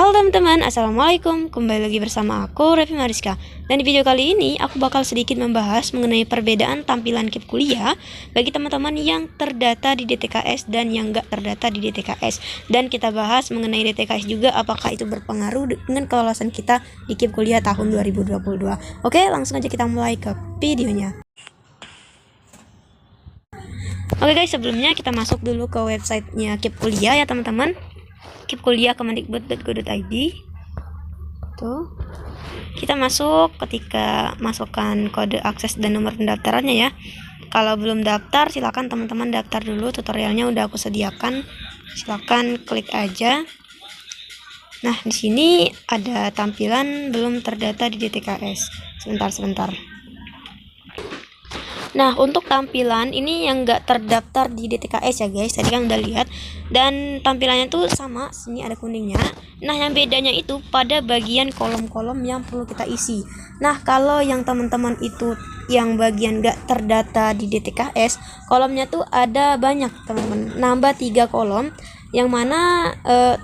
Halo teman-teman, assalamualaikum. Kembali lagi bersama aku, Revi Mariska. Dan di video kali ini aku bakal sedikit membahas mengenai perbedaan tampilan KIP kuliah bagi teman-teman yang terdata di DTKS dan yang nggak terdata di DTKS. Dan kita bahas mengenai DTKS juga, apakah itu berpengaruh dengan kelolosan kita di KIP kuliah tahun 2022. Oke, langsung aja kita mulai ke videonya. Oke guys, sebelumnya kita masuk dulu ke websitenya KIP kuliah ya teman-teman. KIP kuliah kemendikbud.go.id. Tuh. Kita masuk, ketika masukkan kode akses dan nomor pendaftarannya ya. Kalau belum daftar, silakan teman-teman daftar dulu, tutorialnya udah aku sediakan. Silakan klik aja. Nah, di sini ada tampilan belum terdata di DTKS. Sebentar. Nah, untuk tampilan ini yang nggak terdaftar di DTKS ya guys, tadi kan udah lihat, dan tampilannya tuh sama, sini ada kuningnya. Nah, yang bedanya itu pada bagian kolom-kolom yang perlu kita isi. Nah, kalau yang teman-teman itu yang bagian nggak terdata di DTKS, kolomnya tuh ada banyak teman-teman, nambah 3 kolom, yang mana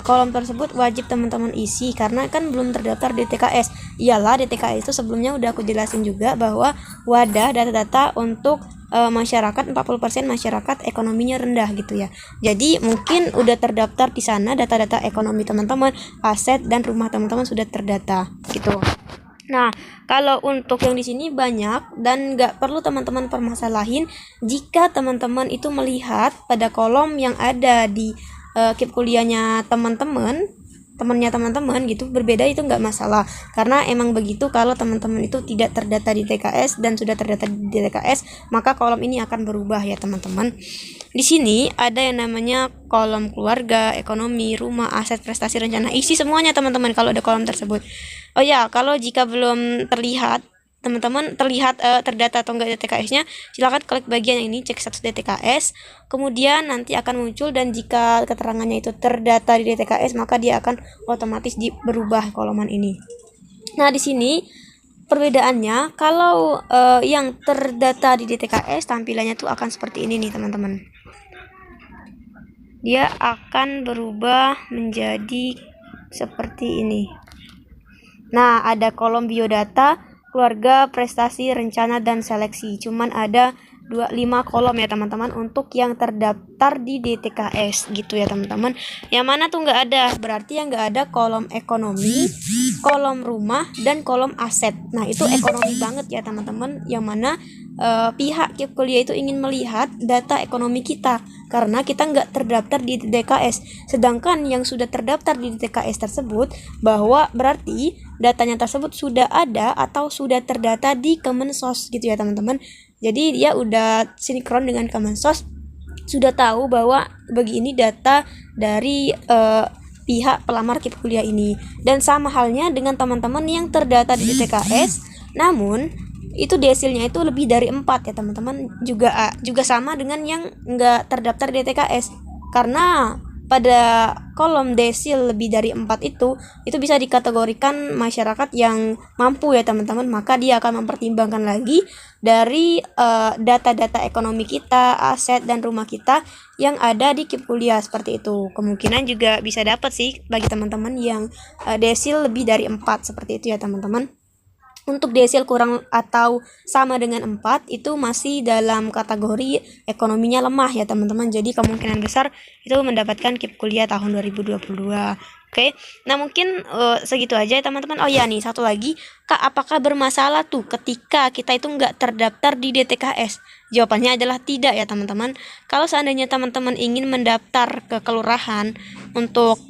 kolom tersebut wajib teman-teman isi karena kan belum terdaftar di DTKS. Iyalah, DTKS itu sebelumnya udah aku jelasin juga bahwa wadah data-data untuk masyarakat 40% masyarakat ekonominya rendah gitu ya. Jadi mungkin udah terdaftar di sana data-data ekonomi teman-teman, aset dan rumah teman-teman sudah terdata gitu. Nah, kalau untuk yang di sini banyak dan nggak perlu teman-teman permasalahin jika teman-teman itu melihat pada kolom yang ada di KIP kuliahnya temannya teman-teman gitu berbeda, itu nggak masalah karena emang begitu. Kalau teman-teman itu tidak terdata di TKS dan sudah terdata di TKS, maka kolom ini akan berubah ya teman-teman. Di sini ada yang namanya kolom keluarga, ekonomi, rumah, aset, prestasi, rencana, isi semuanya teman-teman kalau ada kolom tersebut. Oh ya, kalau jika belum terlihat teman-teman terdata atau enggak DTKS-nya, silakan klik bagian ini, cek status DTKS, kemudian nanti akan muncul, dan jika keterangannya itu terdata di DTKS maka dia akan otomatis berubah koloman ini. Nah, di sini perbedaannya, kalau yang terdata di DTKS tampilannya tuh akan seperti ini nih teman-teman. Dia akan berubah menjadi seperti ini. Nah, ada kolom biodata, keluarga, prestasi, rencana, dan seleksi. Cuman ada 5 kolom ya teman-teman untuk yang terdaftar di DTKS gitu ya teman-teman. Yang mana tuh nggak ada, berarti yang nggak ada kolom ekonomi, kolom rumah, dan kolom aset. Nah, itu ekonomi banget ya teman-teman, yang mana pihak KIP kuliah itu ingin melihat data ekonomi kita karena kita nggak terdaftar di DTKS. Sedangkan yang sudah terdaftar di DTKS tersebut, bahwa berarti datanya tersebut sudah ada atau sudah terdata di Kemensos gitu ya teman-teman. Jadi dia udah sinkron dengan Kemensos, sudah tahu bahwa bagi ini data dari pihak pelamar KIP kuliah ini. Dan sama halnya dengan teman-teman yang terdata di DTKS, namun itu desilnya itu lebih dari 4 ya teman-teman. Juga sama dengan yang nggak terdaftar di DTKS, karena pada kolom desil lebih dari 4 itu bisa dikategorikan masyarakat yang mampu ya teman-teman. Maka dia akan mempertimbangkan lagi dari data-data ekonomi kita, aset, dan rumah kita yang ada di KIP kuliah seperti itu. Kemungkinan juga bisa dapat sih bagi teman-teman yang desil lebih dari 4 seperti itu ya teman-teman. Untuk desil kurang atau sama dengan 4 itu masih dalam kategori ekonominya lemah ya teman-teman. Jadi kemungkinan besar itu mendapatkan KIP kuliah tahun 2022. Oke. Nah, mungkin segitu aja ya teman-teman. Oh ya nih, satu lagi, Kak, apakah bermasalah tuh ketika kita itu nggak terdaftar di DTKS? Jawabannya adalah tidak ya teman-teman. Kalau seandainya teman-teman ingin mendaftar ke kelurahan untuk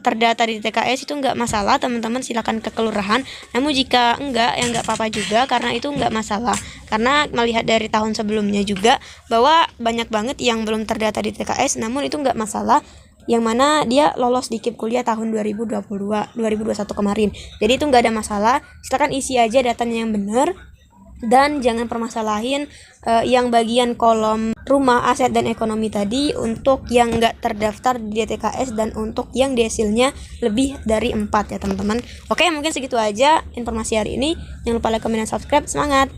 terdata di DTKS, itu nggak masalah teman-teman, silakan ke kelurahan. Namun jika enggak, ya nggak apa-apa juga karena itu nggak masalah. Karena melihat dari tahun sebelumnya juga bahwa banyak banget yang belum terdata di DTKS, namun itu nggak masalah, yang mana dia lolos di KIP kuliah tahun 2021 kemarin. Jadi itu nggak ada masalah, silakan isi aja datanya yang benar. Dan jangan permasalahin yang bagian kolom rumah, aset, dan ekonomi tadi untuk yang nggak terdaftar di DTKS dan untuk yang desilnya lebih dari 4 ya teman-teman. Oke, mungkin segitu aja informasi hari ini. Jangan lupa like, comment, dan subscribe. Semangat!